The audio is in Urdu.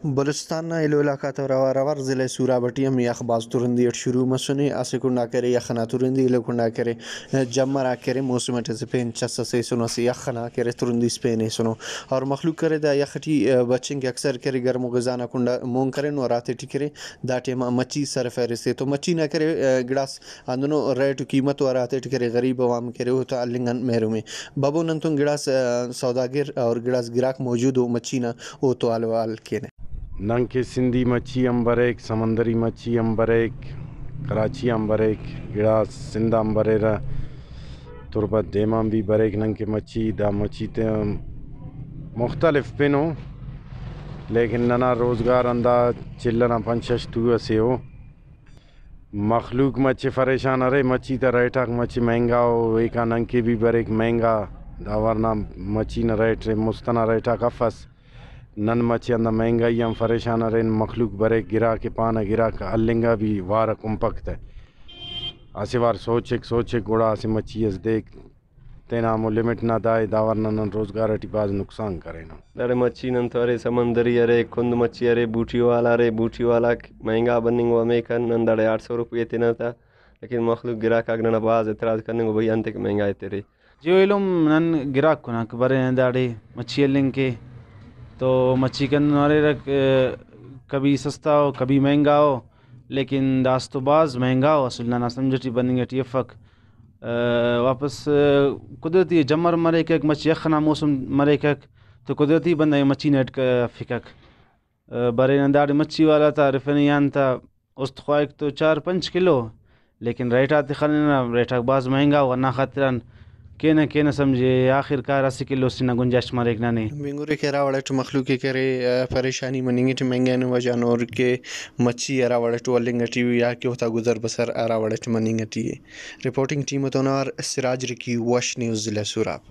بلوچستان ایلو علاقہ تو روا ضلع سورا بٹی ہم یخ باز ترندی شروع مسنے اسے کنڈا کرے یخنا ترندی ایلو کنڈا کرے جمرا کرے موسم سے پین چس سے سنو سے یخنا کرے ترندی سپین سنو اور مخلوق کرے دا یخٹی بچیں کے اکثر کرے گرم و غذانا کنڈا مون کرے نو راتے ٹی کرے دا ٹیم مچی سر فہرستے تو مچی نہ کرے گڑاس اندنو ریٹ قیمت و راتے ٹی کرے غریب عوام کرے ہو تو النگن مہرو میں بابو ننتون گڑاس سوداگر اور گڑاس گراک موجود ہو مچی نہ او تو الوال کینے ننگ کے سندھی مچھی امبر ایک سمندری مچھی امبر ایک کراچی امبر ایک گڑا سندھ امبر را تربت دیمان بھی بریک ننگ کے مچھی دا مچھی تے مختلف پنو لیکن ننا روزگار اندا چلنا پنچش تو اسے ہو مخلوق مچھی پریشان رہے مچھی تا ریٹاک مچھی مہنگا ہو ایکا ننگ کے بھی بریک مہنگا دا ورنہ مچھی نہ ریٹ رہے مستنا ریٹاک افس نن مچھی اندہ مہنگائی ہم پریشان رہے مخلوق برے گرا کے پانا گرا کا اللنگا بھی وارا کمپکت ہے اسے وار سوچے گوڑا اسے مچھی اس دیکھ تینا مو لیمٹ نہ دائے داورنا نن روزگار اٹی باز نقصان کرے نا دڑے مچھی نن تو ارے سمندری ارے کند مچھی ارے بوٹی والا مہنگا بننگ و میں کن نن دڑے 800 روپئے تینا تھا لیکن مخلوق گرا کا نن باز اعتراض کرنے کو بھئی انتے مہنگا ہے تیرے جو علم نن گرا کنا برے داڑے مچھی لنگ کے تو مچھی کن نارے رکھ کبھی سستا ہو کبھی مہنگا ہو لیکن داستو باز مہنگا ہو اصل نہ سمجھٹی بننگ ٹی افک واپس قدرتی جمر مرے کک مچھی یخنا موسم مرے کک تو قدرتی بندہ مچھی نیٹ کا فکک برے داڑے مچھی والا تھا رفنیان تھا است خواہک تو 4-5 کلو لیکن ریٹات خلنا ریٹاک باز مہنگا ہو نہ خاطران کینا سمجھے آخر کار 80 کلو سے نہ گنجائش مرے نہ نہیں منگورے کے راوڑٹ مخلوق کے کرے پریشانی مننگٹ مہنگان وجہ نور کے مچھی راوڑٹ ولنگٹی یا کہ ہوتا گزر بسر راوڑٹ مننگٹی رپورٹنگ ٹیم تو نار سراج رکی واش نیوز ضلع سوراب